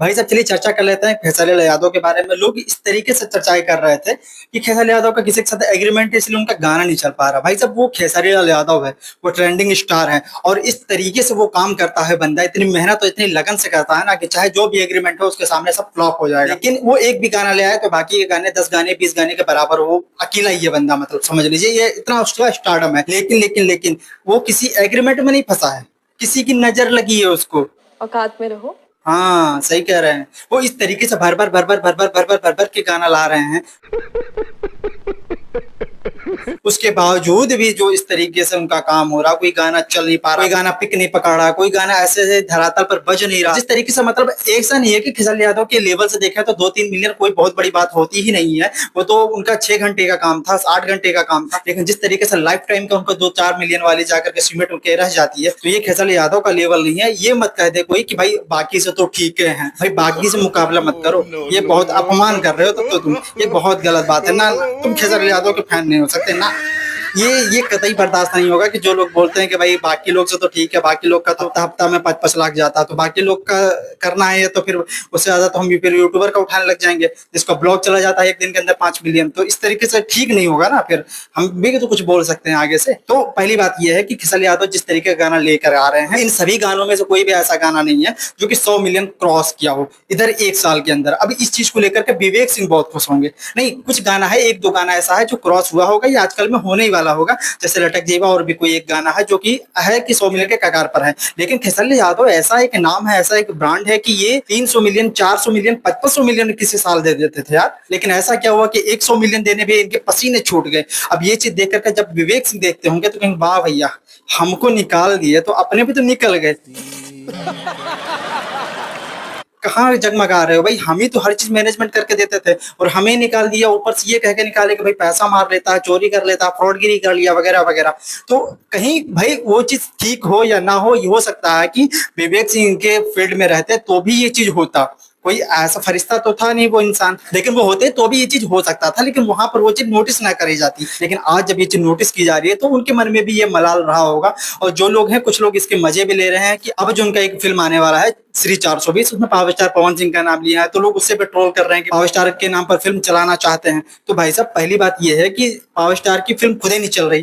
भाई साहब चलिए चर्चा कर लेते हैं खेसारी यादव के बारे में। लोग इस तरीके से चर्चाएं कर रहे थे कि खेसारी यादव का किसी के साथ एग्रीमेंट है इसलिए उनका गाना नहीं चल पा रहा। भाई साहब वो खेसारी लाल यादव है, वो ट्रेंडिंग स्टार है और इस तरीके से वो काम करता है बंदा, इतनी मेहनत और इतनी लगन से करता है ना कि चाहे जो भी एग्रीमेंट हो उसके सामने सब फ्लॉप हो जाएगा, लेकिन वो एक भी गाना ले आए तो बाकी के गाने 10 गाने 20 गाने के बराबर वो अकेला ही है बंदा, मतलब समझ लीजिए ये इतना उसका स्टारडम है। लेकिन वो किसी एग्रीमेंट में नहीं फंसा है, किसी की नजर लगी है उसको। औकात में रहो। हाँ सही कह रहे हैं। वो इस तरीके से भर भर के गाना ला रहे हैं, उसके बावजूद भी जो इस तरीके से उनका काम हो रहा, कोई गाना चल नहीं पा रहा, कोई गाना पिक नहीं पकड़ रहा, कोई गाना ऐसे से धरातल पर बज नहीं रहा। जिस तरीके से मतलब ऐसा नहीं है कि खेसारी यादव के लेवल से देखा तो 2-3 मिलियन कोई बहुत बड़ी बात होती ही नहीं है। वो तो उनका 6 घंटे का काम था, 8 घंटे का काम था, लेकिन जिस तरीके से लाइफ टाइम का उनको 2-4 मिलियन वाली जाकर के सीमेंट उनके रह जाती है, तो ये खेसारी यादव का लेवल नहीं है। ये मत कह दे कोई कि भाई बाकी से तो ठीक है, भाई बाकी से मुकाबला मत करो, ये बहुत अपमान कर रहे हो। तो तुम ये बहुत गलत बात है ना, तुम खेसारी यादव के फैन नहीं हो सकते ना। ये कतई बर्दाश्त नहीं होगा कि जो लोग बोलते हैं कि भाई बाकी लोग से तो ठीक है, बाकी लोग का तो हफ्ता में 5-5 लाख जाता है, तो बाकी लोग का करना है तो फिर उससे ज्यादा तो हम फिर यूट्यूबर का उठाने लग जाएंगे जिसका ब्लॉग चला जाता है एक दिन के अंदर 5 मिलियन। तो इस तरीके से ठीक नहीं होगा ना, फिर हम भी तो कुछ बोल सकते हैं आगे से। तो पहली बात यह है कि खेसारी यादव जिस तरीके का गाना लेकर आ रहे हैं, इन सभी गानों में से कोई भी ऐसा गाना नहीं है जो कि 100 मिलियन क्रॉस किया हो इधर एक साल के अंदर। अब इस चीज को लेकर के विवेक सिंह बहुत खुश होंगे। नहीं, कुछ गाना है, 1-2 गाना ऐसा है जो क्रॉस हुआ होगा या आजकल में होने ही वाला होगा, जैसे लटक जेबा और भी कोई एक गाना है जो कि 100 मिलियन के कगार पर है। लेकिन खेसारी यादव ऐसा एक नाम है, ऐसा एक ब्रांड है कि ये 300 मिलियन 400 मिलियन 500 मिलियन किसी साल दे देते थे यार। लेकिन ऐसा क्या हुआ कि 100 मिलियन देने भी इनके पसीने छूट गए। अब ये चीज देख करके जब विवेक सिंह देखते होंगे तो कहेंगे वाह भैया, हमको निकाल दिए तो अपने भी तो निकल गए। कहाँ जगमगा रहे हो भाई, हम ही तो हर चीज मैनेजमेंट करके देते थे और हमें निकाल दिया, ऊपर से ये कह के निकाले कि भाई पैसा मार लेता है, चोरी कर लेता है, फ्रॉडगिरी कर लिया वगैरह वगैरह। तो कहीं भाई वो चीज ठीक हो या ना हो, ये हो सकता है कि विवेक सिंह के फील्ड में रहते तो भी ये चीज होता। कोई ऐसा फरिश्ता तो था नहीं वो इंसान, लेकिन वो होते तो भी ये चीज हो सकता था, लेकिन वहां पर वो चीज नोटिस ना करी जाती। लेकिन आज जब ये चीज नोटिस की जा रही है तो उनके मन में भी ये मलाल रहा होगा। और जो लोग हैं, कुछ लोग इसके मजे भी ले रहे हैं कि अब जो उनका एक फिल्म आने वाला है श्री 420, उसमें पावर स्टार पवन सिंह का नाम लिया है, तो लोग उससे भी ट्रोल कर रहे हैं कि पावर स्टार के नाम पर फिल्म चलाना चाहते हैं। तो भाई साहब पहली बात ये है कि पावर स्टार की फिल्म खुद ही नहीं चल रही,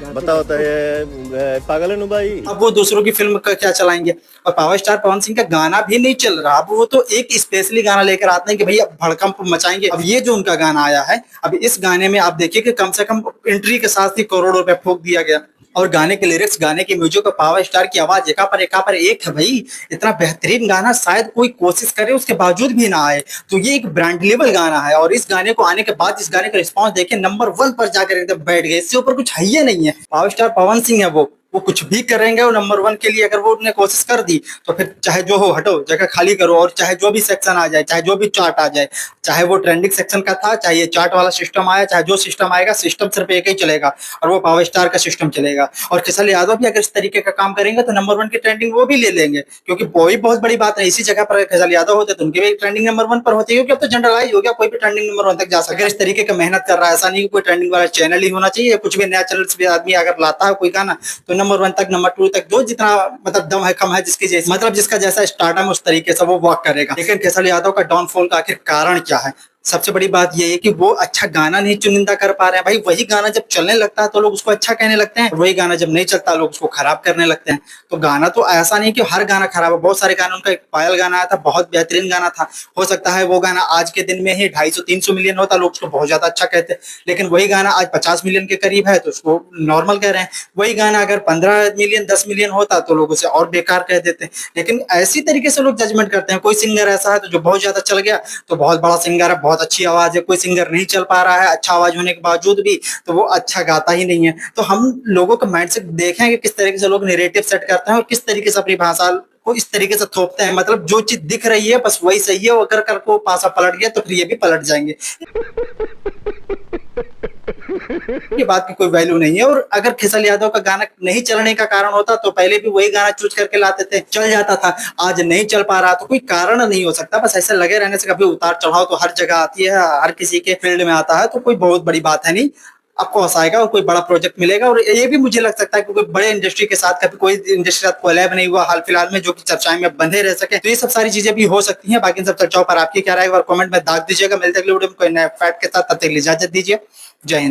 बताओ तो ये पागल है भाई। अब वो दूसरों की फिल्म का क्या चलाएंगे। और पावर स्टार पवन सिंह का गाना भी नहीं चल रहा, अब वो तो एक स्पेशली गाना लेकर आते हैं कि भैया भड़कम मचाएंगे। अब ये जो उनका गाना आया है, अब इस गाने में आप देखिए कि कम से कम एंट्री के साथ ही करोड़ों रुपए फूंक दिया गया। और गाने के लिरिक्स, गाने की म्यूजिक और पावर स्टार की आवाज एका पर एक है भाई। इतना बेहतरीन गाना शायद कोई कोशिश करे उसके बावजूद भी ना आए। तो ये एक ब्रांड लेवल गाना है और इस गाने को आने के बाद इस गाने का रिस्पांस देखिए नंबर 1 पर जाकर एकदम बैठ गए। इससे ऊपर कुछ है ही नहीं है। पावर स्टार पवन सिंह है, वो कुछ भी करेंगे और नंबर 1 के लिए अगर वो उन्हें कोशिश कर दी तो फिर चाहे जो हो हटो, जगह खाली करो और चाहे जो भी सेक्शन आ जाए, चाहे जो भी चार्ट आ जाए, चाहे वो ट्रेंडिंग सेक्शन का था, चाहे ये चार्ट वाला सिस्टम आया, चाहे जो सिस्टम आएगा, सिस्टम सिर्फ एक ही चलेगा और वो पावर स्टार का सिस्टम चलेगा। और खेसारी यादव भी अगर इस तरीके का काम करेंगे तो नंबर 1 की ट्रेंडिंग वो भी ले लेंगे, क्योंकि वो भी बहुत बड़ी बात है। इसी जगह पर खेसारी यादव होते तो उनकी भी ट्रेंडिंग नंबर 1 पर होती है, क्योंकि अब तो जनरलाइज हो गया, कोई भी ट्रेंडिंग नंबर 1 तक जा सकता है। अगर इस तरीके का मेहनत कर रहा है, ऐसा नहीं कि कोई ट्रेंडिंग वाला चैनल ही होना चाहिए, कुछ भी नया चैनल से भी आदमी अगर लाता है कोई गाना तो नंबर 1 तक, नंबर 2 तक, जो जितना मतलब दम है कम है, जिसकी जैसे मतलब जिसका जैसा स्टार्टअप उस तरीके से वो वर्क करेगा। लेकिन खेसारी यादव का डाउनफॉल का आखिर कारण क्या है? सबसे बड़ी बात यह है कि वो अच्छा गाना नहीं चुनिंदा कर पा रहे हैं। भाई वही गाना जब चलने लगता है तो लोग उसको अच्छा कहने लगते हैं, वही गाना जब नहीं चलता लोग उसको खराब करने लगते हैं। तो गाना तो ऐसा नहीं कि हर गाना खराब है, बहुत सारे गाना, उनका एक पायल गाना आया था, बहुत बेहतरीन गाना था। हो सकता है वो गाना आज के दिन में ही 250-300 मिलियन होता, लोग उसको बहुत ज्यादा अच्छा कहते, लेकिन वही गाना आज 50 मिलियन के करीब है तो उसको नॉर्मल कह रहे हैं। वही गाना अगर 15 मिलियन 10 मिलियन होता तो लोग उसे और बेकार कह देते। लेकिन ऐसी तरीके से लोग जजमेंट करते हैं। कोई सिंगर ऐसा है तो जो बहुत ज्यादा चल गया तो बहुत बड़ा सिंगर है, बहुत अच्छी आवाज है। कोई सिंगर नहीं चल पा रहा है अच्छा आवाज होने के बावजूद भी, तो वो अच्छा गाता ही नहीं है। तो हम लोगों का माइंडसेट देखें कि किस तरीके से लोग नैरेटिव सेट करते हैं और किस तरीके से अपनी भाषा को इस तरीके से थोपते हैं। मतलब जो चीज दिख रही है बस वही सही है, वो अगर कर को पासा पलट गया तो फिर ये भी पलट जाएंगे। ये बात की कोई वैल्यू नहीं है। और अगर खेसारी यादव का गाना नहीं चलने का कारण होता तो पहले भी वही गाना चूज करके लाते थे, चल जाता था। आज नहीं चल पा रहा तो कोई कारण नहीं हो सकता, बस ऐसे लगे रहने से कभी उतार चढ़ाव तो हर जगह आती है, हर किसी के फील्ड में आता है, तो कोई बहुत बड़ी बात है नहीं। आपको हंसाएगा और कोई बड़ा प्रोजेक्ट मिलेगा। और ये भी मुझे लग सकता है कि कोई बड़े इंडस्ट्री के साथ कभी कोई इंडस्ट्री के साथ कोलैब नहीं हुआ हाल फिलहाल में, जो कि चर्चाएं में बंधे रह सके। तो ये सब सारी चीजें भी हो सकती हैं। बाकी इन सब चर्चाओं पर आपकी क्या राय है और कमेंट में दाग दीजिएगा। मिलते अगले वीडियो में कोई नए फैक्ट के साथ, तब तक के लिए इजाजत दीजिए। जय हिंद।